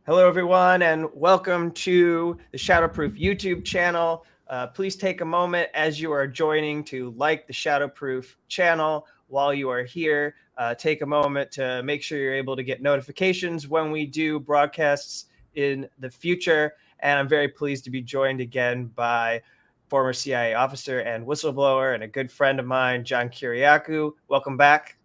Hello, everyone, and welcome to the Shadowproof YouTube channel. Please take a moment as you are joining to like the Shadowproof channel while you are here. Take a moment to make sure you're able to get notifications when we do broadcasts in the future. And I'm very pleased to be joined again by former CIA officer and whistleblower and a good friend of mine, John Kiriakou. Welcome back.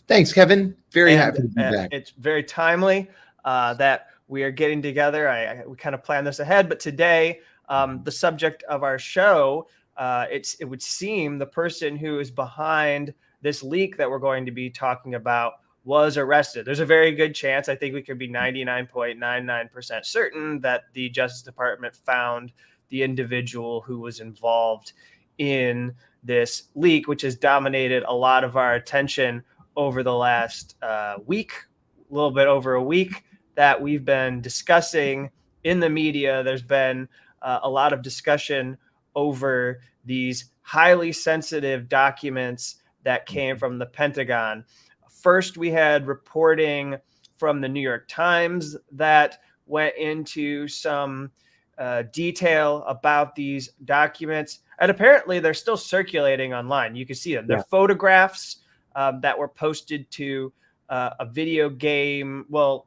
Thanks, Kevin. Very happy to be back. It's very timely that we are getting together. We kind of planned this ahead, but today, the subject of our show, it would seem the person who is behind this leak that we're going to be talking about was arrested. There's a very good chance, I think we could be 99.99% certain, that the Justice Department found the individual who was involved in this leak, which has dominated a lot of our attention over the last week, a little bit over a week, that we've been discussing in the media. There's been a lot of discussion over these highly sensitive documents that came from the Pentagon. First, we had reporting from the New York Times that went into some detail about these documents. And apparently they're still circulating online. You can see them. They're photographs that were posted to a video game. Well,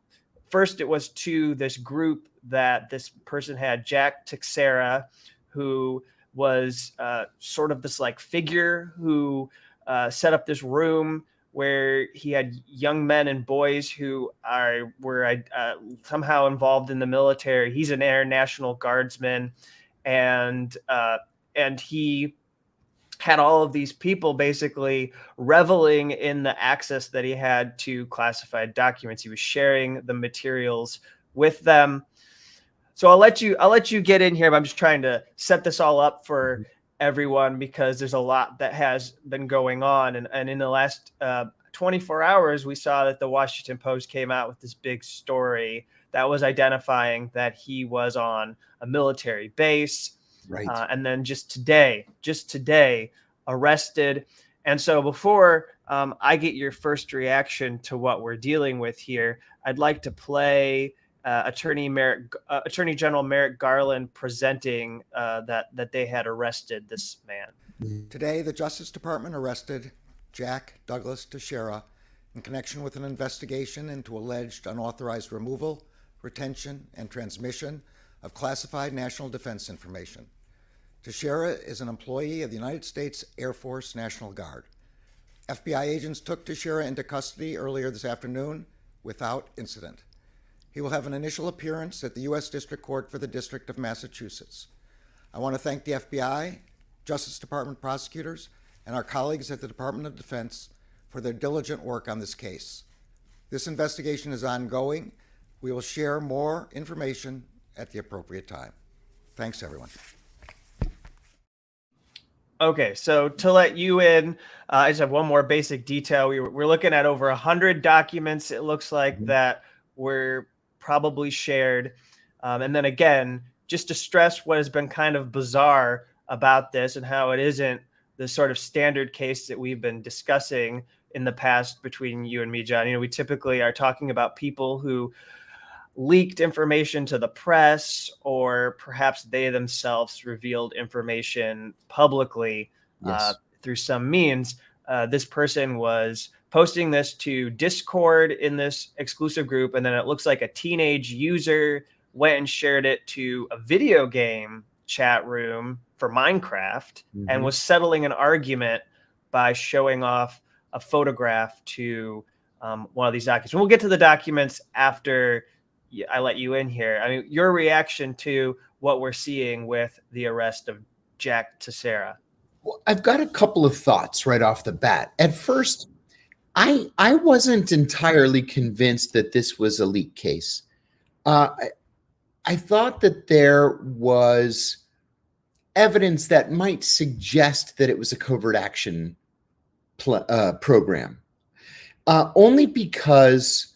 first it was to this group that this person had, Jack Teixeira, who was sort of this like figure who set up this room where he had young men and boys who were somehow involved in the military. He's an Air National Guardsman, and he had all of these people basically reveling in the access that he had to classified documents. He was sharing the materials with them. So I'll let you get in here, but I'm just trying to set this all up for everyone because there's a lot that has been going on. And in the last 24 hours, we saw that the Washington Post came out with this big story that was identifying that he was on a military base. Right. And then just today, arrested. And so before I get your first reaction to what we're dealing with here, I'd like to play Attorney General Merrick Garland presenting that they had arrested this man. Today, the Justice Department arrested Jack Douglas Teixeira in connection with an investigation into alleged unauthorized removal, retention, and transmission of classified national defense information. Teixeira is an employee of the United States Air Force National Guard. FBI agents took Teixeira into custody earlier this afternoon without incident. He will have an initial appearance at the U.S. District Court for the District of Massachusetts. I want to thank the FBI, Justice Department prosecutors, and our colleagues at the Department of Defense for their diligent work on this case. This investigation is ongoing. We will share more information at the appropriate time. Thanks, everyone. Okay, so to let you in, I just have one more basic detail. We're looking at over 100 documents, it looks like, that were probably shared. And then again, just to stress what has been kind of bizarre about this and how it isn't the sort of standard case that we've been discussing in the past between you and me, John. You know, we typically are talking about people who leaked information to the press, or perhaps they themselves revealed information publicly through some means. This person was posting this to Discord in this exclusive group, and then it looks like a teenage user went and shared it to a video game chat room for Minecraft and was settling an argument by showing off a photograph to one of these documents. We'll get to the documents after I let you in here. I mean, your reaction to what we're seeing with the arrest of Jack Teixeira. Well, I've got a couple of thoughts right off the bat. At first, I wasn't entirely convinced that this was a leak case. I thought that there was evidence that might suggest that it was a covert action program, only because,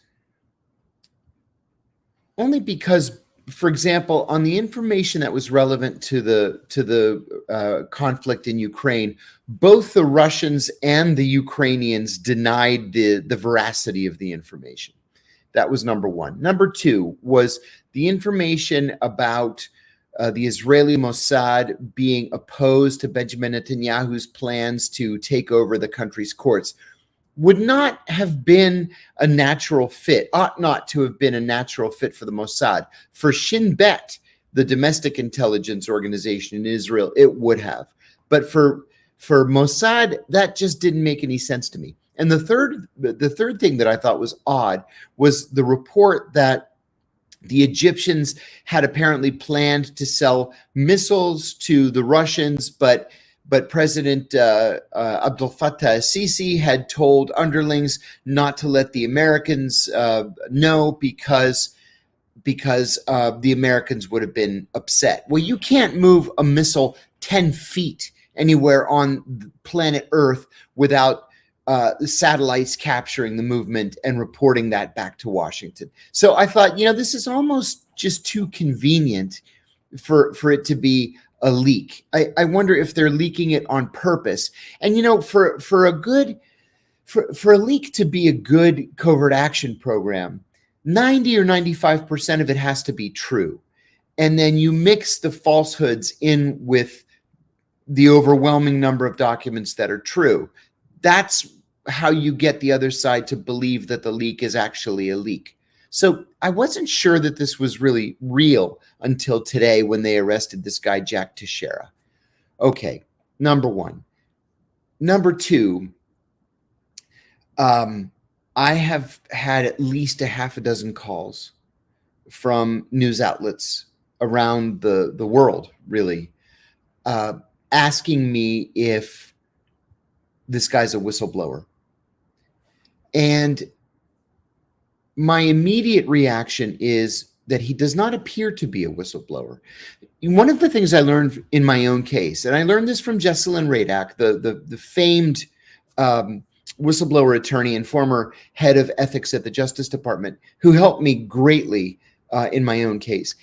for example, on the information that was relevant to the conflict in Ukraine, both the Russians and the Ukrainians denied the veracity of the information. That was number one. Number two was the information about the Israeli Mossad being opposed to Benjamin Netanyahu's plans to take over the country's courts would not have been a natural fit, ought not to have been a natural fit for the Mossad. For Shin Bet, the domestic intelligence organization in Israel, it would have. But for Mossad, that just didn't make any sense to me. And the third thing that I thought was odd was the report that the Egyptians had apparently planned to sell missiles to the Russians, but President Abdel Fattah al-Sisi had told underlings not to let the Americans know because the Americans would have been upset. Well, you can't move a missile 10 feet anywhere on planet Earth without the satellites capturing the movement and reporting that back to Washington. So I thought, this is almost just too convenient for it to be a leak. I wonder if they're leaking it on purpose. And for a leak to be a good covert action program, 90 or 95% of it has to be true. And then you mix the falsehoods in with the overwhelming number of documents that are true. That's how you get the other side to believe that the leak is actually a leak. So I wasn't sure that this was really real until today when they arrested this guy, Jack Teixeira. Okay, number one. Number two, I have had at least a half a dozen calls from news outlets around the world, really, asking me if this guy's a whistleblower. And my immediate reaction is that he does not appear to be a whistleblower. One of the things I learned in my own case, and I learned this from Jesselyn Radak, the famed whistleblower attorney and former head of ethics at the Justice Department, who helped me greatly in my own case.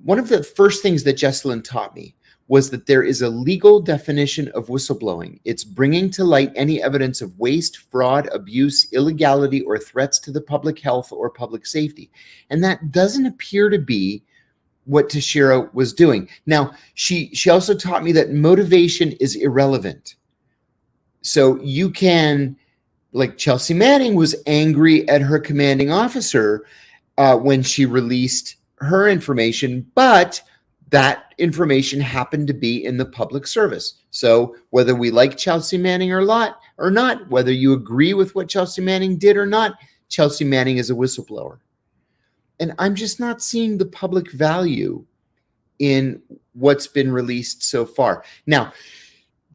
One of the first things that Jesselyn taught me was that there is a legal definition of whistleblowing. It's bringing to light any evidence of waste, fraud, abuse, illegality, or threats to the public health or public safety. And that doesn't appear to be what Teixeira was doing. Now, she also taught me that motivation is irrelevant. So you can, like Chelsea Manning was angry at her commanding officer when she released her information, but that information happened to be in the public service. So whether we like Chelsea Manning or not, whether you agree with what Chelsea Manning did or not, Chelsea Manning is a whistleblower. And I'm just not seeing the public value in what's been released so far. Now,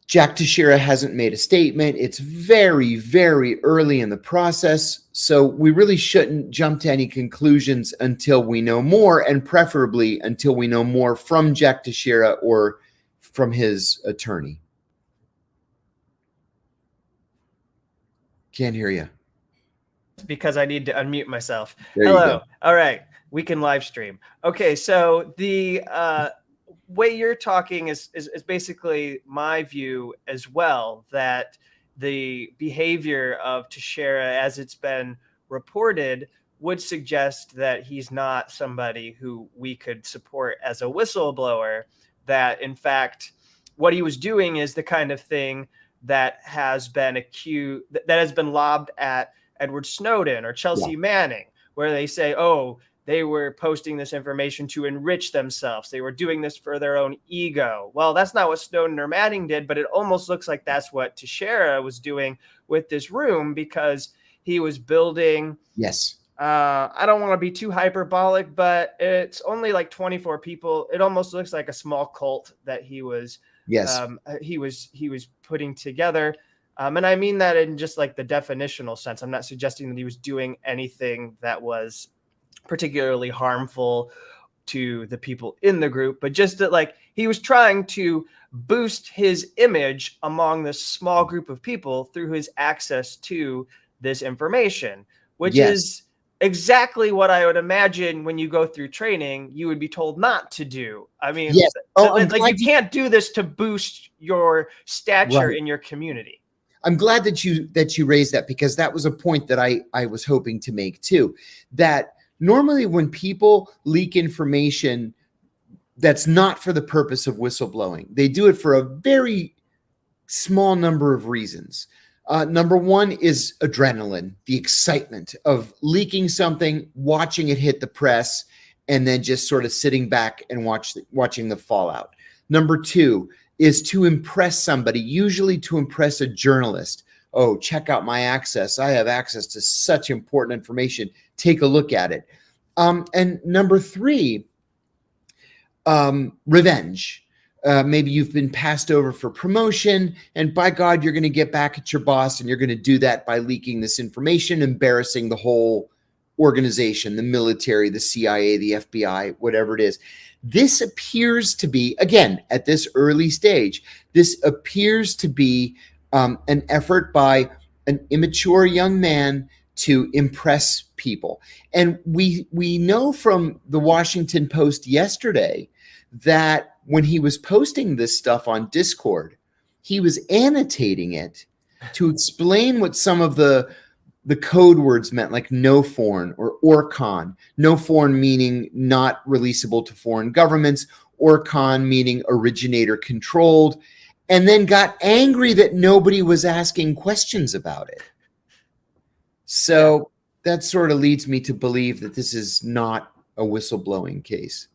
Jack Teixeira hasn't made a statement. It's very, very early in the process. So we really shouldn't jump to any conclusions until we know more, and preferably until we know more from Jack Teixeira or from his attorney. Can't hear you. Because I need to unmute myself. There you Hello. go. All right. We can live stream. Okay. So the way you're talking is basically my view as well, that the behavior of Teixeira, as it's been reported, would suggest that he's not somebody who we could support as a whistleblower, that in fact what he was doing is the kind of thing that has been that has been lobbed at Edward Snowden or Chelsea Manning, where they say, oh, they were posting this information to enrich themselves. They were doing this for their own ego. Well, that's not what Snowden or Manning did, but it almost looks like that's what Teixeira was doing with this room, because he was building. Yes. I don't want to be too hyperbolic, but it's only like 24 people. It almost looks like a small cult that he was. Yes. He was putting together. And I mean that in just like the definitional sense. I'm not suggesting that he was doing anything that was particularly harmful to the people in the group, but just that like he was trying to boost his image among this small group of people through his access to this information, which is exactly what I would imagine when you go through training, you would be told not to do. I mean, yes. like you can't do this to boost your stature in your community. I'm glad that you raised that, because that was a point that I was hoping to make too. That normally when people leak information that's not for the purpose of whistleblowing, they do it for a very small number of reasons. Number one is adrenaline, the excitement of leaking something, watching it hit the press, and then just sort of sitting back and watching the fallout. Number two is to impress somebody, usually to impress a journalist. Oh, check out my access. I have access to such important information. Take a look at it. And number three, revenge. Maybe you've been passed over for promotion, and by God, you're going to get back at your boss, and you're going to do that by leaking this information, embarrassing the whole organization, the military, the CIA, the FBI, whatever it is. This appears to be, again, at this early stage, this appears to be an effort by an immature young man to impress people. And we know from the Washington Post yesterday that when he was posting this stuff on Discord, he was annotating it to explain what some of the code words meant, like no foreign or ORCON. No foreign meaning not releasable to foreign governments, ORCON meaning originator controlled, and then got angry that nobody was asking questions about it. So that sort of leads me to believe that this is not a whistleblowing case.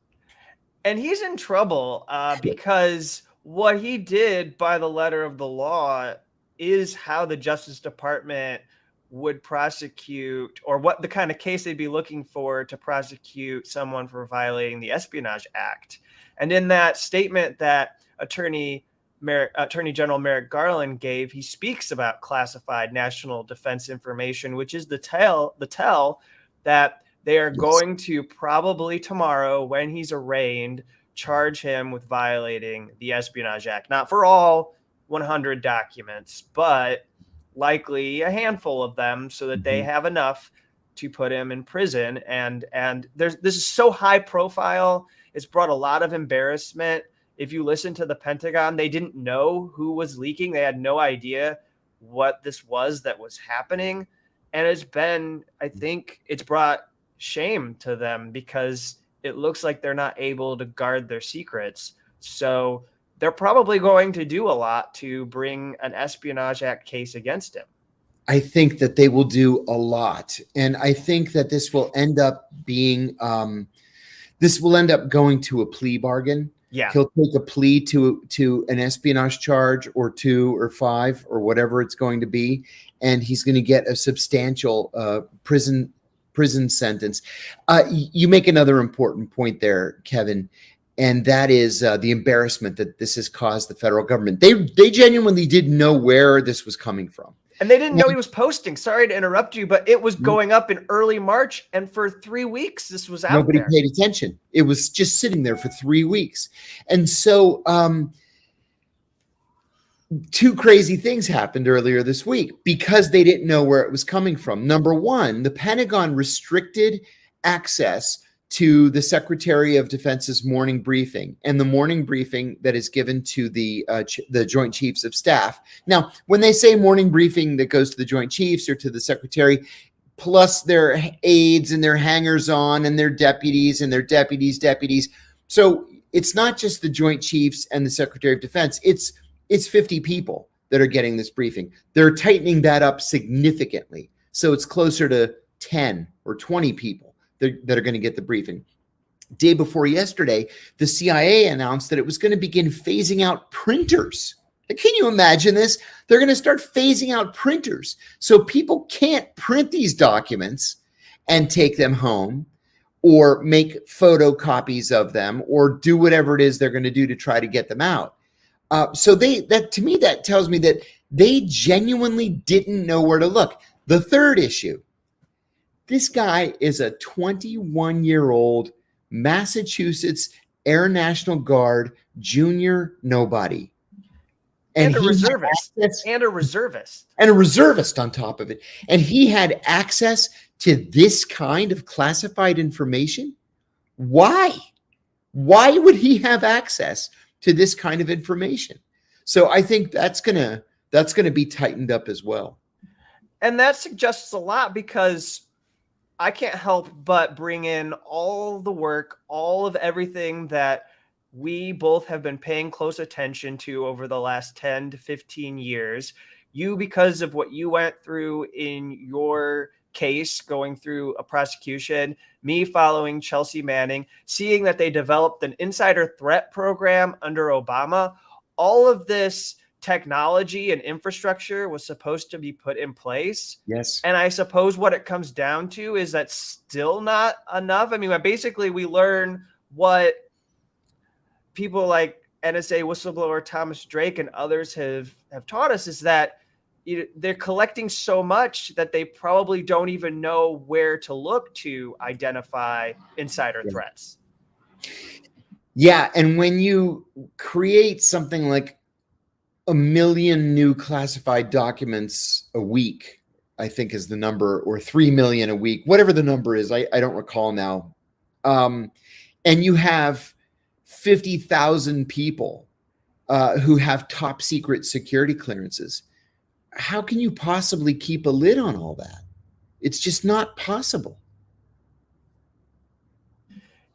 And he's in trouble because what he did by the letter of the law is how the Justice Department would prosecute, or what the kind of case they'd be looking for to prosecute someone for violating the Espionage Act. And in that statement that Attorney General Merrick Garland gave, he speaks about classified national defense information, which is the tell that they are going to probably tomorrow, when he's arraigned, charge him with violating the Espionage Act. Not for all 100 documents, but likely a handful of them, so that they have enough to put him in prison. And this is so high profile. It's brought a lot of embarrassment. If you listen to the Pentagon, they didn't know who was leaking. They had no idea what this was that was happening. And I think it's brought shame to them, because it looks like they're not able to guard their secrets. So they're probably going to do a lot to bring an Espionage Act case against him. I think that they will do a lot. And I think that this will end up being, going to a plea bargain. Yeah. He'll take a plea to an espionage charge, or 2 or 5 or whatever it's going to be. And he's going to get a substantial prison sentence. You make another important point there, Kevin. And that is the embarrassment that this has caused the federal government. They genuinely didn't know where this was coming from. And they didn't know he was posting. Sorry to interrupt you, but it was going up in early March. And for 3 weeks, this was out there. Nobody paid attention. It was just sitting there for 3 weeks. And so 2 crazy things happened earlier this week because they didn't know where it was coming from. Number one, the Pentagon restricted access to the Secretary of Defense's morning briefing, and the morning briefing that is given to the Joint Chiefs of Staff. Now, when they say morning briefing that goes to the Joint Chiefs or to the Secretary, plus their aides and their hangers-on and their deputies and their deputies. So it's not just the Joint Chiefs and the Secretary of Defense. It's 50 people that are getting this briefing. They're tightening that up significantly. So it's closer to 10 or 20 people that are going to get the briefing. Day before yesterday, the CIA announced that it was going to begin phasing out printers. Can you imagine this? They're going to start phasing out printers. So people can't print these documents and take them home, or make photocopies of them, or do whatever it is they're going to do to try to get them out. So that tells me that they genuinely didn't know where to look. The third issue, this guy is a 21-year-old Massachusetts Air National Guard junior nobody. And a reservist. And a reservist. And a reservist on top of it. And he had access to this kind of classified information? Why? Why would he have access to this kind of information? So I think that's going to That's going to be tightened up as well. And that suggests a lot, because I can't help but bring in all the work, all of everything that we both have been paying close attention to over the last 10 to 15 years. You, because of what you went through in your case, going through a prosecution, me following Chelsea Manning, seeing that they developed an insider threat program under Obama. All of this technology and infrastructure was supposed to be put in place. Yes. And I suppose what it comes down to is that's still not enough. I mean, basically we learn what people like NSA whistleblower Thomas Drake and others have taught us, is that they're collecting so much that they probably don't even know where to look to identify insider threats. Yeah. And when you create something like 1 million new classified documents a week, I think is the number, or 3 million a week, whatever the number is, I don't recall now. And you have 50,000 people who have top secret security clearances. How can you possibly keep a lid on all that? It's just not possible.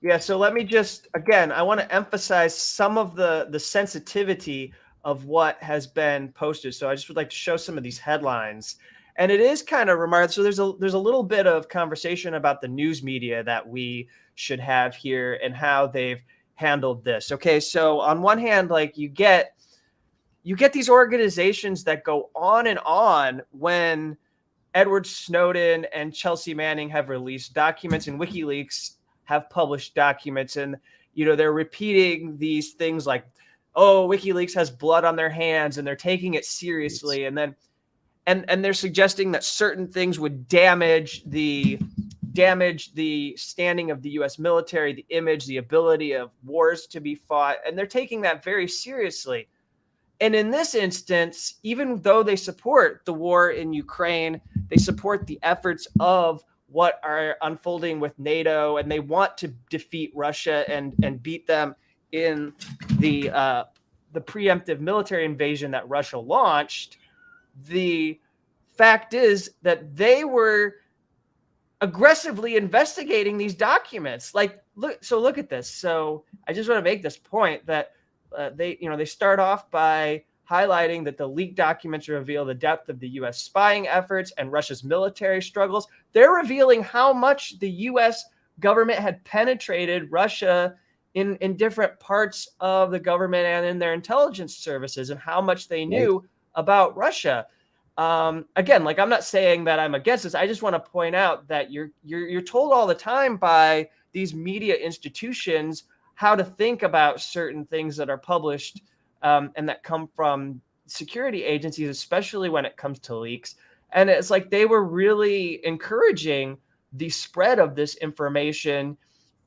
Yeah, so let me just, again, I want to emphasize some of the sensitivity of what has been posted. So I just would like to show some of these headlines. And it is kind of remarkable. So there's a little bit of conversation about the news media that we should have here and how they've handled this. Okay, so on one hand, like you get these organizations that go on and on when Edward Snowden and Chelsea Manning have released documents, and WikiLeaks have published documents, and they're repeating these things like, oh, WikiLeaks has blood on their hands and they're taking it seriously, and then and they're suggesting that certain things would damage the standing of the US military, the image, the ability of wars to be fought, and they're taking that very seriously. And in this instance, even though they support the war in Ukraine, they support the efforts of what are unfolding with NATO, and they want to defeat Russia and beat them in the preemptive military invasion that Russia launched. The fact is that they were aggressively investigating these documents. Like, look at this. So I just want to make this point that they start off by highlighting that the leaked documents reveal the depth of the U.S. spying efforts and Russia's military struggles. They're revealing how much the U.S. government had penetrated Russia in different parts of the government and in their intelligence services, and how much they knew about Russia. Again, like, I'm not saying that I'm against this. I just want to point out that you're told all the time by these media institutions how to think about certain things that are published and that come from security agencies, especially when it comes to leaks. And it's like they were really encouraging the spread of this information,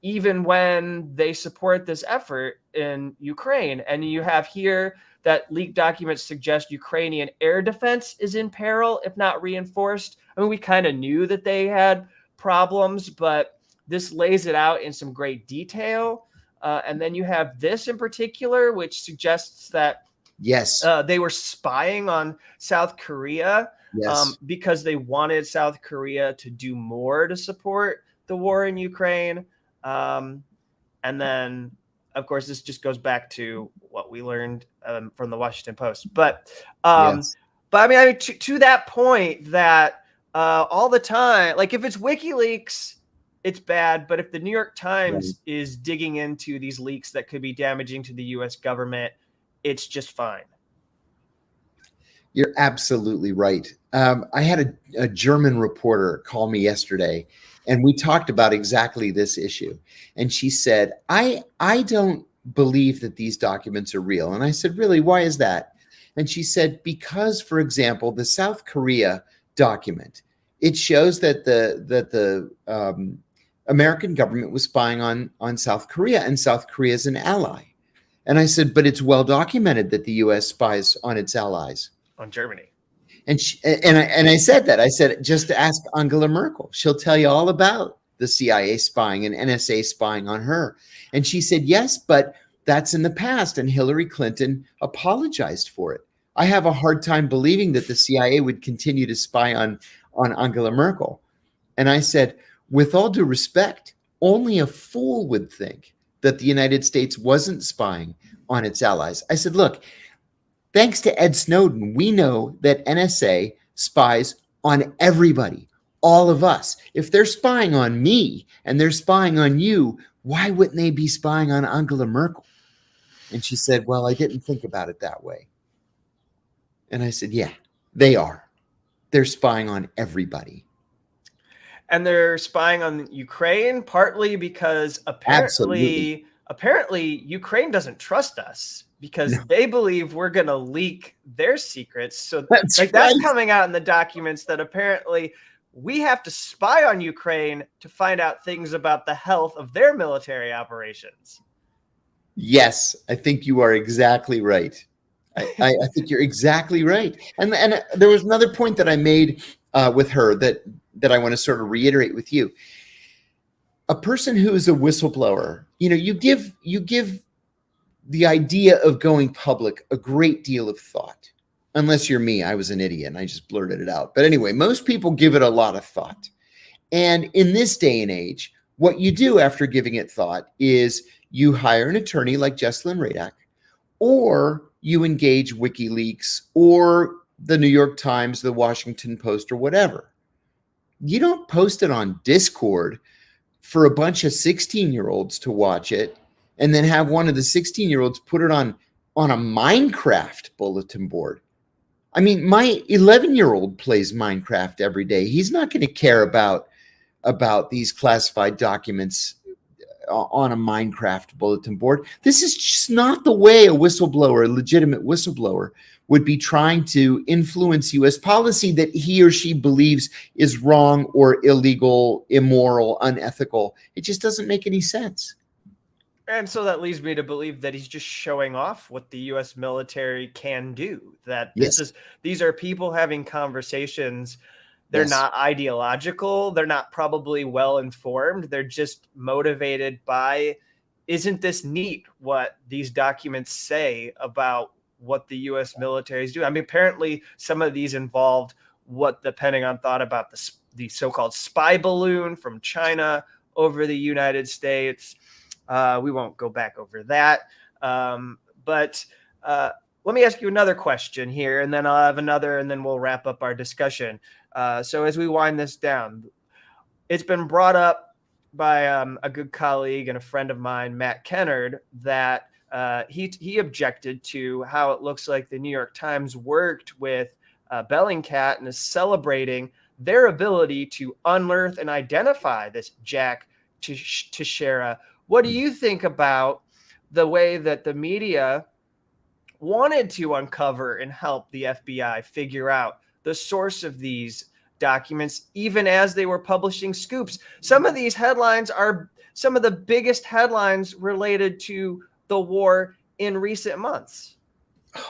even when they support this effort in Ukraine. And you have here that leaked documents suggest Ukrainian air defense is in peril, if not reinforced. I mean, we kind of knew that they had problems, but this lays it out in some great detail. And then you have this in particular, which suggests that they were spying on South Korea because they wanted South Korea to do more to support the war in Ukraine. And then, of course, this just goes back to what we learned from the Washington Post. But I mean, to that point, that all the time, like if it's WikiLeaks, it's bad. But if the New York Times is digging into these leaks that could be damaging to the U.S. government, it's just fine. You're absolutely right. I had a German reporter call me yesterday, and we talked about exactly this issue. And she said, I don't believe that these documents are real. And I said, really, why is that? And she said, because, for example, the South Korea document, it shows that the American government was spying on South Korea, and South Korea is an ally. And I said, but it's well documented that the U.S. spies on its allies. On Germany. And I said that. I said, just ask Angela Merkel. She'll tell you all about the CIA spying and NSA spying on her. And she said, yes, but that's in the past. And Hillary Clinton apologized for it. I have a hard time believing that the CIA would continue to spy on Angela Merkel. And I said, with all due respect, only a fool would think that the United States wasn't spying on its allies. I said, look, thanks to Ed Snowden, we know that NSA spies on everybody, all of us. If they're spying on me and they're spying on you, why wouldn't they be spying on Angela Merkel? And she said, well, I didn't think about it that way. And I said, yeah, they are. They're spying on everybody. And they're spying on Ukraine, partly because apparently Ukraine doesn't trust us because they believe we're going to leak their secrets. So that's coming out in the documents that apparently we have to spy on Ukraine to find out things about the health of their military operations. Yes, I think you are exactly right. I think you're exactly right. And there was another point that I made with her that I want to sort of reiterate with you. A person who is a whistleblower, you give the idea of going public a great deal of thought. Unless you're me, I was an idiot and I just blurted it out. But anyway, most people give it a lot of thought. And in this day and age, what you do after giving it thought is you hire an attorney like Jesslyn Radack, or you engage WikiLeaks or the New York Times, the Washington Post, or whatever. You don't post it on Discord for a bunch of 16-year-olds to watch it and then have one of the 16-year-olds put it on a Minecraft bulletin board. I mean, my 11-year-old plays Minecraft every day. He's not going to care about these classified documents on a Minecraft bulletin board. This is just not the way a whistleblower, a legitimate whistleblower, would be trying to influence U.S. policy that he or she believes is wrong or illegal, immoral, unethical. It just doesn't make any sense. And so that leads me to believe that he's just showing off what the U.S. military can do. That these are people having conversations. They're not ideological. They're not probably well informed. They're just motivated by, isn't this neat what these documents say about what the U.S. military is doing? I mean, apparently some of these involved what the Pentagon thought about the so-called spy balloon from China over the United States. We won't go back over that. But let me ask you another question here, and then I'll have another, and then we'll wrap up our discussion. So as we wind this down, it's been brought up by a good colleague and a friend of mine, Matt Kennard, that he objected to how it looks like the New York Times worked with Bellingcat and is celebrating their ability to unearth and identify this Jack Teixeira. What do you think about the way that the media wanted to uncover and help the FBI figure out the source of these documents, even as they were publishing scoops? Some of these headlines are some of the biggest headlines related to the war in recent months.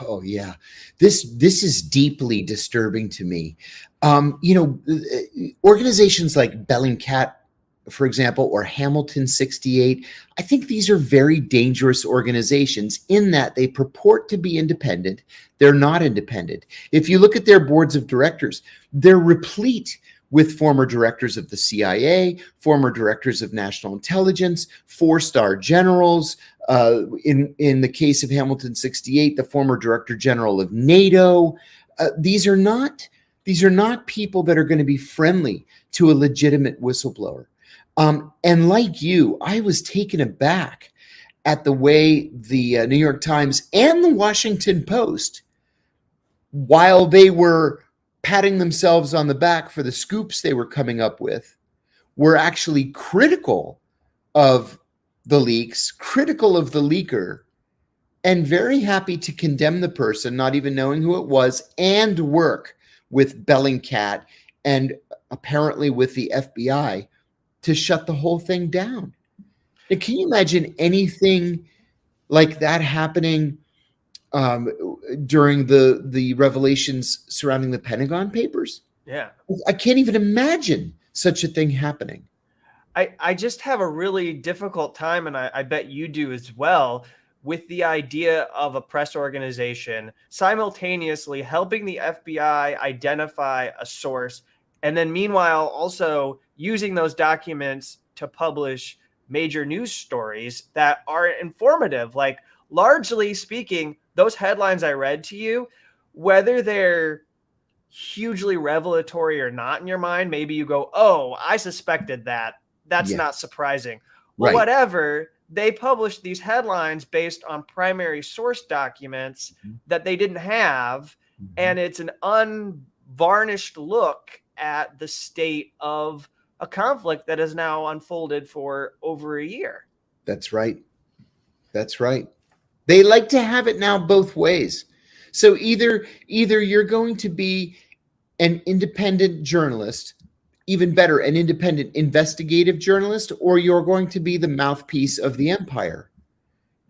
Oh yeah, this is deeply disturbing to me. Organizations like Bellingcat, for example, or Hamilton 68, I think these are very dangerous organizations in that they purport to be independent. They're not independent. If you look at their boards of directors, they're replete with former directors of the CIA, former directors of national intelligence, four-star generals. In the case of Hamilton 68, the former director general of NATO. These are not people that are going to be friendly to a legitimate whistleblower. And like you, I was taken aback at the way the New York Times and the Washington Post, while they were patting themselves on the back for the scoops they were coming up with, were actually critical of the leaks, critical of the leaker, and very happy to condemn the person, not even knowing who it was, and work with Bellingcat and apparently with the FBI to shut the whole thing down. Now, can you imagine anything like that happening during the revelations surrounding the Pentagon Papers? Yeah. I can't even imagine such a thing happening. I just have a really difficult time, and I bet you do as well, with the idea of a press organization simultaneously helping the FBI identify a source, and then meanwhile also using those documents to publish major news stories that are informative. Like, largely speaking, those headlines I read to you, whether they're hugely revelatory or not in your mind, maybe you go, oh, I suspected that. That's Yeah. not surprising. Well, Right. whatever. They published these headlines based on primary source documents that they didn't have. And it's an unvarnished look at the state of a conflict that has now unfolded for over a year. That's right. That's right. They like to have it now both ways. So either you're going to be an independent journalist, even better, an independent investigative journalist, or you're going to be the mouthpiece of the empire.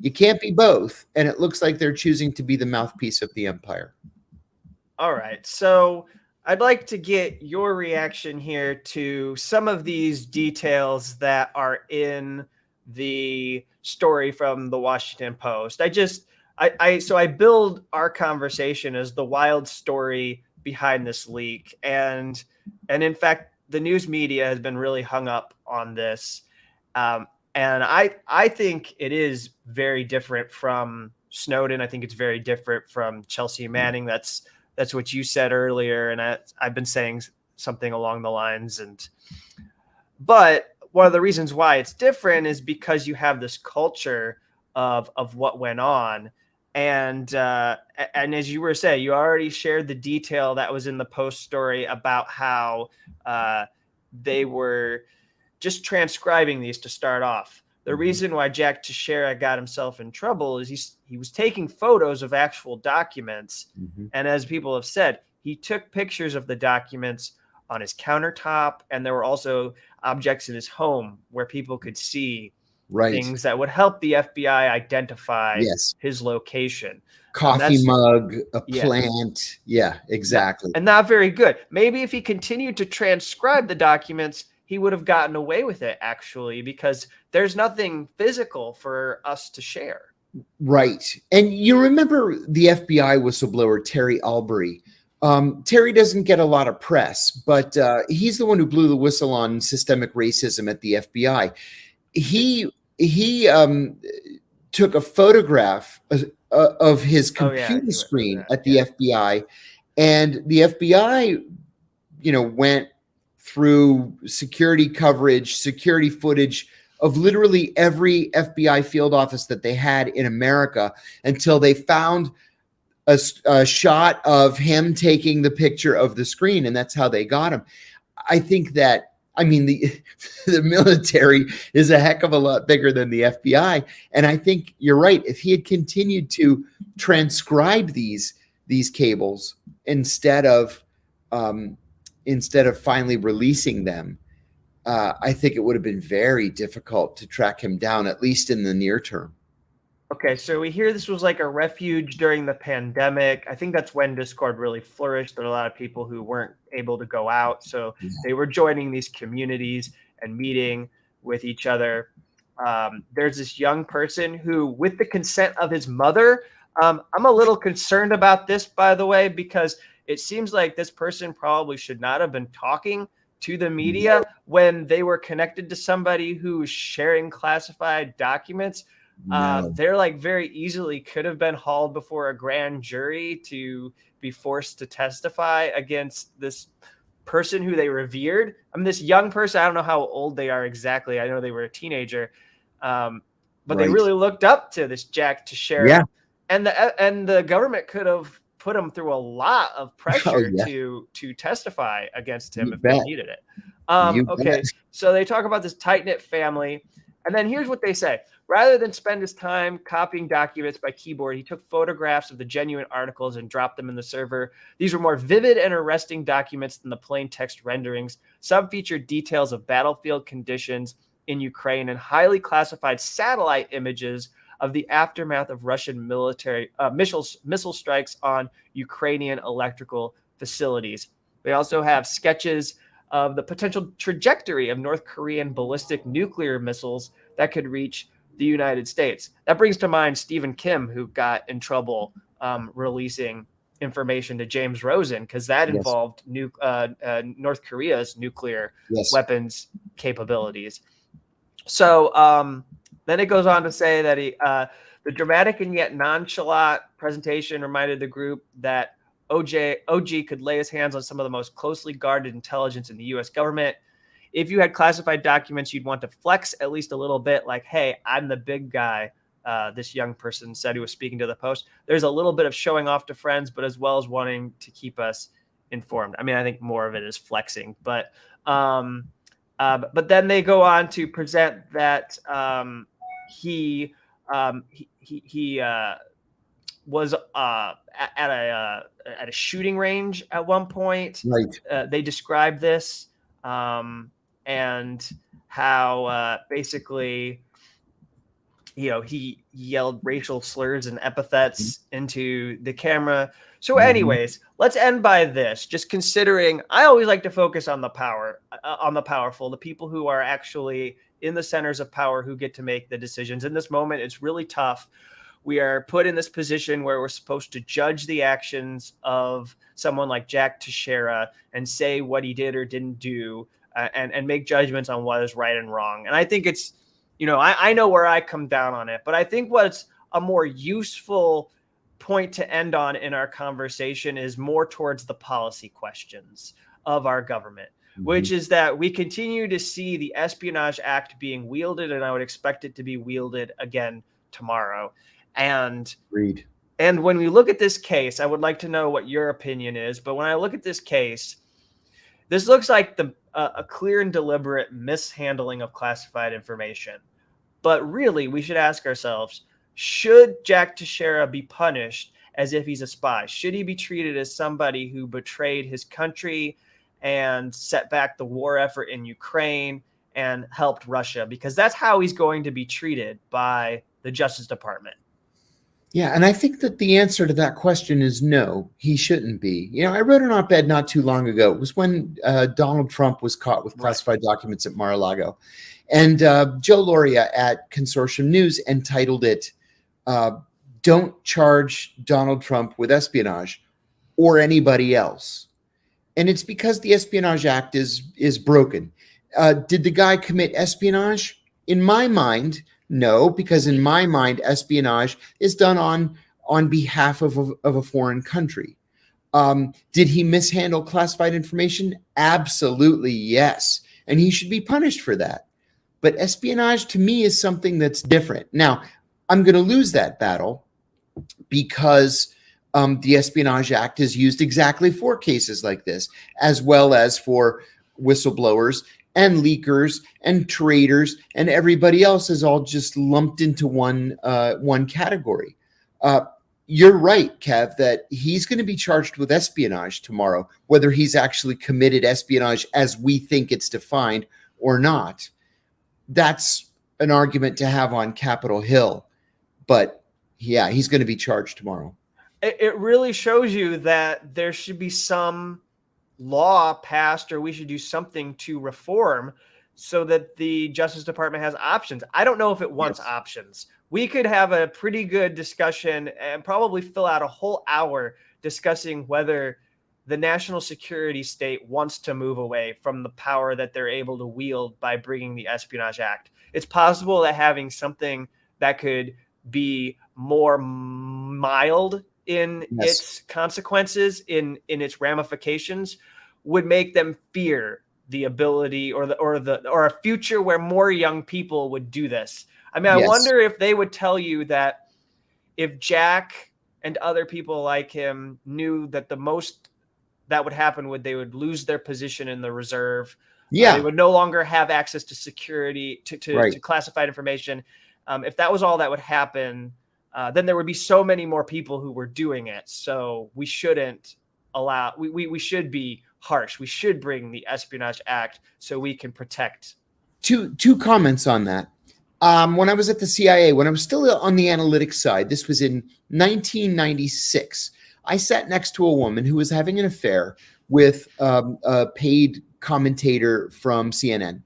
You can't be both. And it looks like they're choosing to be the mouthpiece of the empire. All right. So I'd like to get your reaction here to some of these details that are in the story from the Washington Post. I build our conversation as the wild story behind this leak. And in fact, the news media has been really hung up on this. And I think it is very different from Snowden. I think it's very different from Chelsea Manning. That's what you said earlier. And I've been saying something along the lines. But one of the reasons why it's different is because you have this culture of what went on. And as you were saying, you already shared the detail that was in the Post story about how they were just transcribing these to start off. The reason why Jack Teixeira got himself in trouble is he was taking photos of actual documents. And as people have said, he took pictures of the documents on his countertop. And there were also objects in his home where people could see things that would help the FBI identify his location. Coffee mug, a plant. Yeah, exactly. And not very good. Maybe if he continued to transcribe the documents, he would have gotten away with it, actually, because there's nothing physical for us to share. Right. And you remember the FBI whistleblower, Terry Albury. Terry doesn't get a lot of press, but he's the one who blew the whistle on systemic racism at the FBI. He took a photograph of his computer screen at the FBI, and the FBI, went through security coverage, security footage of literally every FBI field office that they had in America until they found a shot of him taking the picture of the screen, and that's how they got him. I think that, the military is a heck of a lot bigger than the FBI, and I think you're right. If he had continued to transcribe these cables instead of finally releasing them, I think it would have been very difficult to track him down, at least in the near term. Okay, so we hear this was like a refuge during the pandemic. I think that's when Discord really flourished. There were a lot of people who weren't able to go out, so they were joining these communities and meeting with each other. There's this young person who, with the consent of his mother, I'm a little concerned about this, by the way, because it seems like this person probably should not have been talking to the media when they were connected to somebody who's sharing classified documents. They're like very easily could have been hauled before a grand jury to be forced to testify against this person who they revered. This young person, I don't know how old they are exactly. I know they were a teenager, but they really looked up to this Jack Teixeira, and the government could have put him through a lot of pressure to testify against him if they needed it. Okay, so they talk about this tight-knit family, and then here's what they say. Rather than spend his time copying documents by keyboard, he took photographs of the genuine articles and dropped them in the server. These were more vivid and arresting documents than the plain text renderings. Some featured details of battlefield conditions in Ukraine and highly classified satellite images of the aftermath of Russian military missile strikes on Ukrainian electrical facilities. They also have sketches of the potential trajectory of North Korean ballistic nuclear missiles that could reach the United States. That brings to mind Stephen Kim, who got in trouble releasing information to James Rosen, because that Yes. involved North Korea's nuclear Yes. weapons capabilities. So then it goes on to say that the dramatic and yet nonchalant presentation reminded the group that OG could lay his hands on some of the most closely guarded intelligence in the U.S. government. If you had classified documents, you'd want to flex at least a little bit, like, hey, I'm the big guy. This young person said, who was speaking to the Post. There's a little bit of showing off to friends, but as well as wanting to keep us informed. I mean, I think more of it is flexing, but then they go on to present that he was at a shooting range at one point. Right. They describe this and how basically, he yelled racial slurs and epithets into the camera. So anyways, let's end by this. Just considering, I always like to focus on the powerful, the people who are actually in the centers of power, who get to make the decisions. In this moment, it's really tough. We are put in this position where we're supposed to judge the actions of someone like Jack Teixeira and say what he did or didn't do, and make judgments on what is right and wrong. And I think it's, I know where I come down on it, but I think what's a more useful point to end on in our conversation is more towards the policy questions of our government, which is that we continue to see the Espionage Act being wielded, and I would expect it to be wielded again tomorrow. And when we look at this case, I would like to know what your opinion is. But when I look at this case, this looks like a clear and deliberate mishandling of classified information. But really, we should ask ourselves, should Jack Teixeira be punished as if he's a spy? Should he be treated as somebody who betrayed his country and set back the war effort in Ukraine and helped Russia? Because that's how he's going to be treated by the Justice Department. Yeah, and I think that the answer to that question is no, he shouldn't be. I wrote an op-ed not too long ago. It was when Donald Trump was caught with classified documents at Mar-a-Lago. And Joe Loria at Consortium News entitled it, "Don't Charge Donald Trump with Espionage or Anybody Else." And it's because the Espionage Act is broken. Did the guy commit espionage? In my mind, no, because in my mind, espionage is done on behalf of a foreign country. Did he mishandle classified information? Absolutely, yes. And he should be punished for that. But espionage to me is something that's different. Now, I'm going to lose that battle because the Espionage Act is used exactly for cases like this, as well as for whistleblowers and leakers and traitors, and everybody else is all just lumped into one category. You're right, Kev, that he's going to be charged with espionage tomorrow, whether he's actually committed espionage as we think it's defined or not. That's an argument to have on Capitol Hill. But yeah, he's going to be charged tomorrow. It really shows you that there should be some law passed, or we should do something to reform so that the Justice Department has options. I don't know if it wants options. We could have a pretty good discussion and probably fill out a whole hour discussing whether the national security state wants to move away from the power that they're able to wield by bringing the Espionage Act. It's possible that having something that could be more mild in its consequences, in its ramifications, would make them fear the ability or a future where more young people would do this. I mean, I wonder if they would tell you that if Jack and other people like him knew that the most that would happen they would lose their position in the reserve. They would no longer have access to security, to classified information. If that was all that would happen, then there would be so many more people who were doing it. So we shouldn't allow, we should be harsh. We should bring the Espionage Act so we can protect. Two comments on that. When I was at the CIA, when I was still on the analytics side, this was in 1996, I sat next to a woman who was having an affair with a paid commentator from CNN.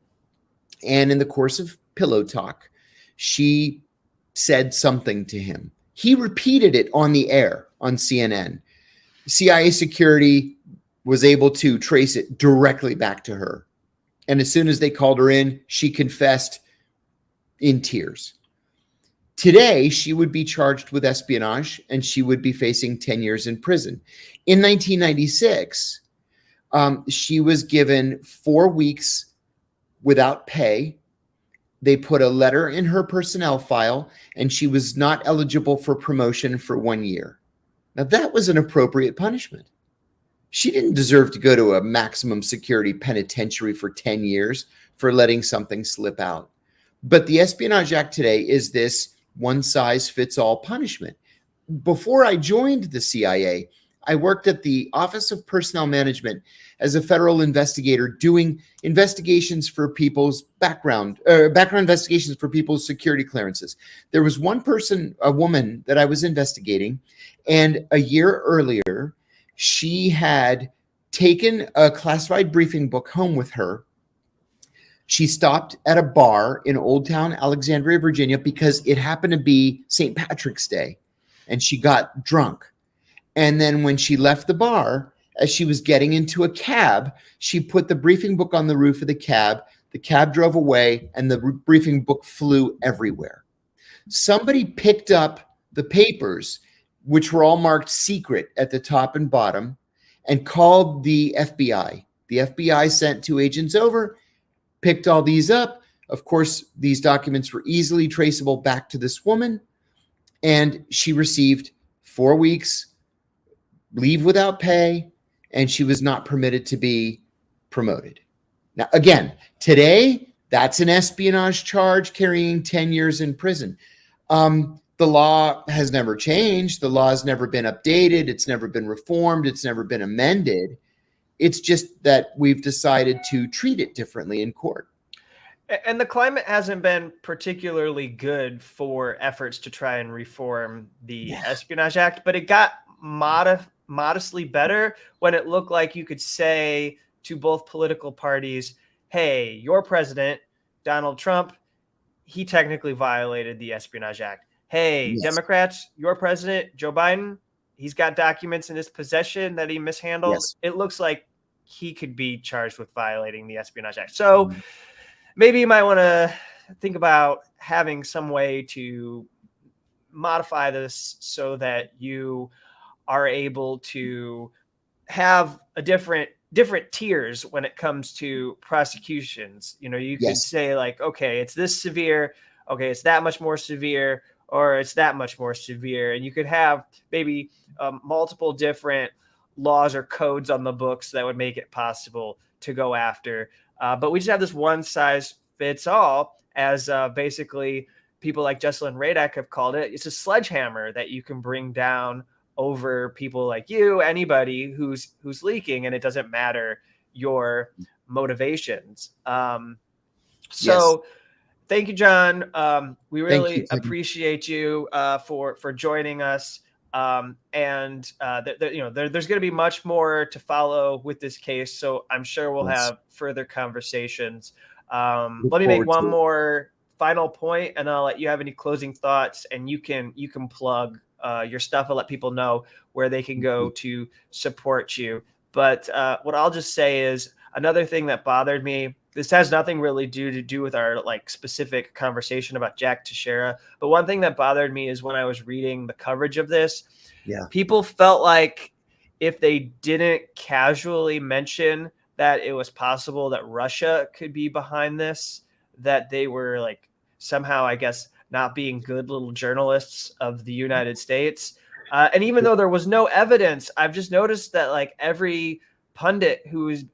And in the course of pillow talk, she said something to him. He repeated it on the air on CNN. CIA security was able to trace it directly back to her. And as soon as they called her in, she confessed in tears. Today, she would be charged with espionage and she would be facing 10 years in prison. In 1996, she was given 4 weeks without pay. They put a letter in her personnel file and she was not eligible for promotion for 1 year. Now, that was an appropriate punishment. She didn't deserve to go to a maximum security penitentiary for 10 years for letting something slip out. But the Espionage Act today is this one-size-fits-all punishment. Before I joined the CIA, I worked at the Office of Personnel Management as a federal investigator doing investigations for people's background investigations for people's security clearances. There was one person, a woman that I was investigating, and a year earlier, she had taken a classified briefing book home with her. She stopped at a bar in Old Town, Alexandria, Virginia, because it happened to be St. Patrick's Day, and she got drunk. And then when she left the bar, as she was getting into a cab, she put the briefing book on the roof of the cab. The cab drove away, and the briefing book flew everywhere. Somebody picked up the papers, which were all marked secret at the top and bottom, and called the FBI. The FBI sent 2 agents over, picked all these up. Of course, these documents were easily traceable back to this woman, and she received 4 weeks leave without pay, and she was not permitted to be promoted. Now, again, today, that's an espionage charge carrying 10 years in prison. The law has never changed. The law has never been updated. It's never been reformed. It's never been amended. It's just that we've decided to treat it differently in court. And the climate hasn't been particularly good for efforts to try and reform the Espionage Act, but it got modestly better when it looked like you could say to both political parties, hey, your president, Donald Trump, he technically violated the Espionage Act. Hey, Democrats, your president, Joe Biden, he's got documents in his possession that he mishandled. Yes. It looks like he could be charged with violating the Espionage Act. So maybe you might want to think about having some way to modify this so that you are able to have a different tiers when it comes to prosecutions. You know, you could say like, okay, it's this severe. Okay, it's that much more severe, or it's that much more severe. And you could have maybe multiple different laws or codes on the books that would make it possible to go after. But we just have this one size fits all, as basically people like Jesselyn Radek have called it. It's a sledgehammer that you can bring down over people like you, anybody who's leaking, and it doesn't matter your motivations. Thank you, John. We really appreciate you for joining us. There's going to be much more to follow with this case, so I'm sure we'll have further conversations. Let me make one more final point, and I'll let you have any closing thoughts, and you can plug your stuff and let people know where they can go to support you. But what I'll just say is another thing that bothered me. This has nothing really to do with our like specific conversation about Jack Teixeira. But one thing that bothered me is when I was reading the coverage of this, people felt like if they didn't casually mention that it was possible that Russia could be behind this, that they were like somehow, I guess, not being good little journalists of the United States. And even though there was no evidence, I've just noticed that like every pundit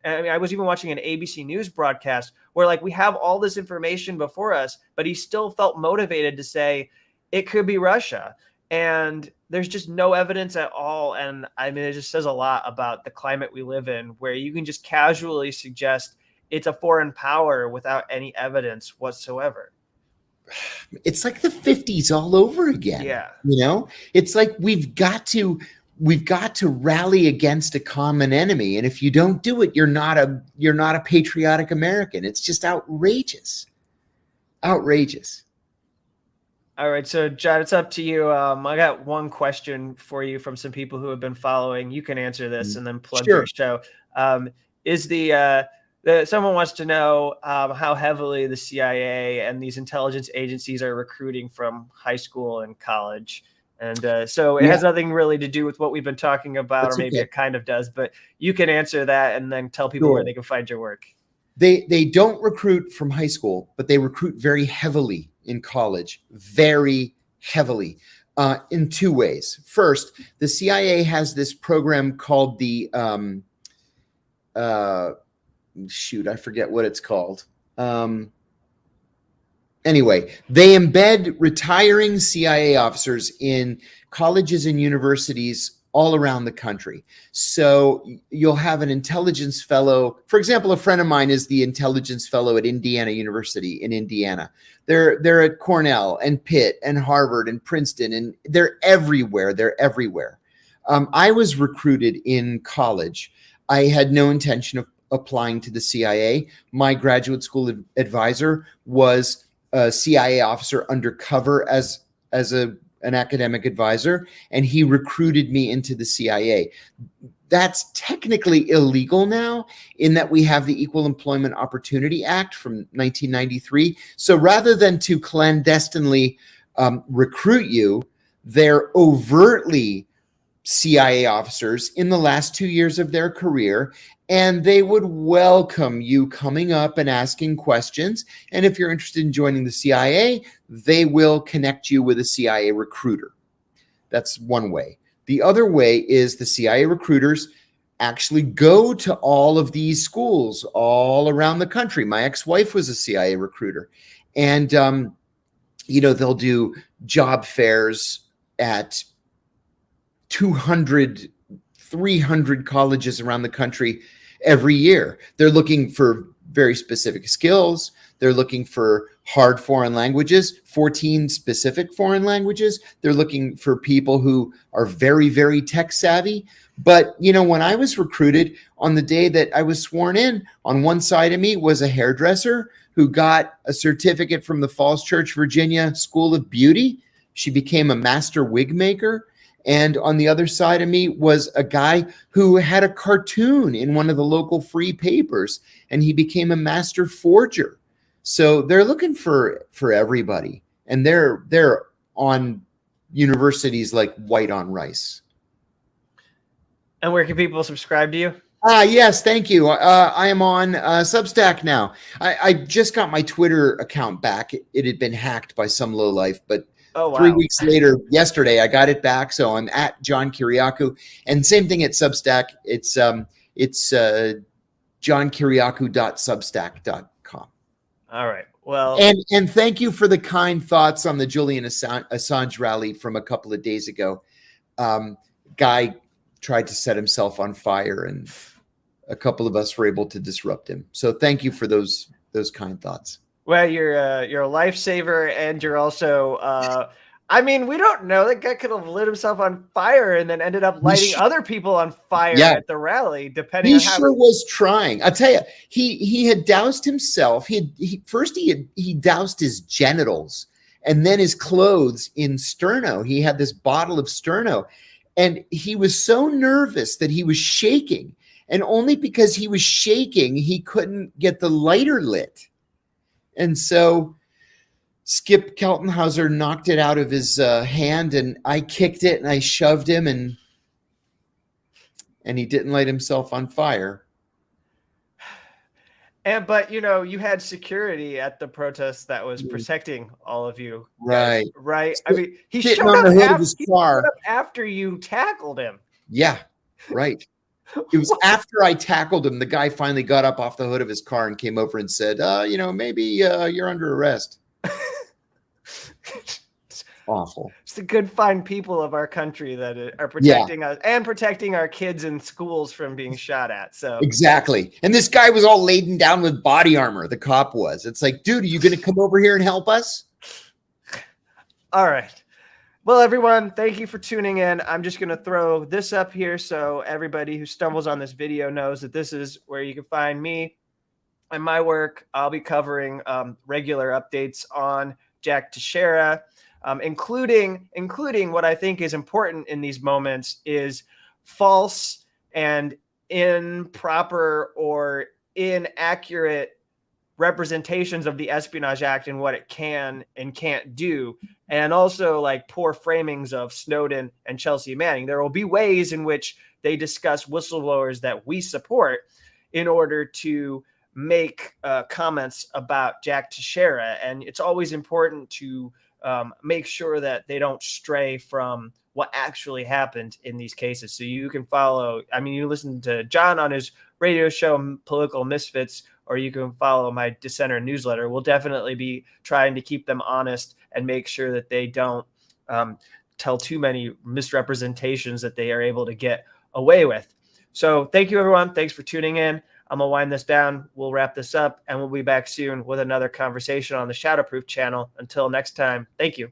I was even watching an ABC News broadcast where like we have all this information before us, but he still felt motivated to say it could be Russia. And there's just no evidence at all. And I mean, it just says a lot about the climate we live in, where you can just casually suggest it's a foreign power without any evidence whatsoever. It's like the 50s all over again. Yeah. You know, it's like we've got to rally against a common enemy. And if you don't do it, you're not a patriotic American. It's just outrageous. Outrageous. All right, so John, it's up to you. I got one question for you from some people who have been following. You can answer this and then plug your Sure. show. Is someone wants to know how heavily the CIA and these intelligence agencies are recruiting from high school and college? And so it Yeah, has nothing really to do with what we've been talking about, or that's maybe okay. it kind of does, but you can answer that and then tell people where Sure. they can find your work. They don't recruit from high school, but they recruit very heavily in college, very heavily, in two ways. First, the CIA has this program called the shoot, I forget what it's called. Anyway, they embed retiring CIA officers in colleges and universities all around the country. So you'll have an intelligence fellow. For example, a friend of mine is the intelligence fellow at Indiana University in Indiana. They're at Cornell and Pitt and Harvard and Princeton, and they're everywhere. They're everywhere. I was recruited in college. I had no intention of applying to the CIA. My graduate school advisor was a CIA officer undercover as an academic advisor, and he recruited me into the CIA. That's technically illegal now in that we have the Equal Employment Opportunity Act from 1993. So rather than to clandestinely recruit you, they're overtly CIA officers in the last 2 years of their career, and they would welcome you coming up and asking questions. And if you're interested in joining the CIA, they will connect you with a CIA recruiter. That's one way. The other way is the CIA recruiters actually go to all of these schools all around the country. My ex-wife was a CIA recruiter, and they'll do job fairs at 200, 300 colleges around the country every year. They're looking for very specific skills. They're looking for hard foreign languages, 14 specific foreign languages. They're looking for people who are very, very tech savvy. But, when I was recruited, on the day that I was sworn in, on one side of me was a hairdresser who got a certificate from the Falls Church, Virginia School of Beauty. She became a master wig maker. And on the other side of me was a guy who had a cartoon in one of the local free papers, and he became a master forger. So they're looking for everybody, and they're on universities like white on rice. And where can people subscribe to you? Yes, thank you. I am on Substack now. I just got my Twitter account back. It had been hacked by some lowlife, but 3 weeks later, yesterday, I got it back. So I'm at John Kiriakou, and same thing at Substack. It's johnkiriakou.substack.com. All right. Well, and thank you for the kind thoughts on the Julian Assange rally from a couple of days ago. Guy tried to set himself on fire, and a couple of us were able to disrupt him. So thank you for those kind thoughts. Well, you're a lifesaver, and you're also, we don't know. That guy could have lit himself on fire and then ended up lighting other people on fire at the rally, depending on how. He was trying. I'll tell you, he had doused himself. He doused his genitals and then his clothes in Sterno. He had this bottle of Sterno, and he was so nervous that he was shaking. And only because he was shaking, he couldn't get the lighter lit. And so Skip Keltenhauser knocked it out of his hand, and I kicked it and I shoved him, and he didn't light himself on fire. But you had security at the protest that was protecting all of you. Right. Guys, right. So he showed up after you tackled him. Yeah. Right. It was after I tackled him, the guy finally got up off the hood of his car and came over and said, maybe you're under arrest. It's awful. It's the good, fine people of our country that are protecting us and protecting our kids in schools from being shot at. So exactly. And this guy was all laden down with body armor. The cop was. It's like, dude, are you going to come over here and help us? All right. Well, everyone, thank you for tuning in. I'm just going to throw this up here so everybody who stumbles on this video knows that this is where you can find me and my work. I'll be covering regular updates on Jack Teixeira. including what I think is important in these moments is false and improper or inaccurate representations of the Espionage Act and what it can and can't do, and also like poor framings of Snowden and Chelsea Manning. There will be ways in which they discuss whistleblowers that we support in order to make comments about Jack Teixeira, and it's always important to make sure that they don't stray from what actually happened in these cases. So you can follow, I mean, you listen to John on his radio show, Political Misfits, or you can follow my Dissenter newsletter. We'll definitely be trying to keep them honest and make sure that they don't tell too many misrepresentations that they are able to get away with. So thank you, everyone. Thanks for tuning in. I'm going to wind this down. We'll wrap this up, and we'll be back soon with another conversation on the Shadowproof channel. Until next time, thank you.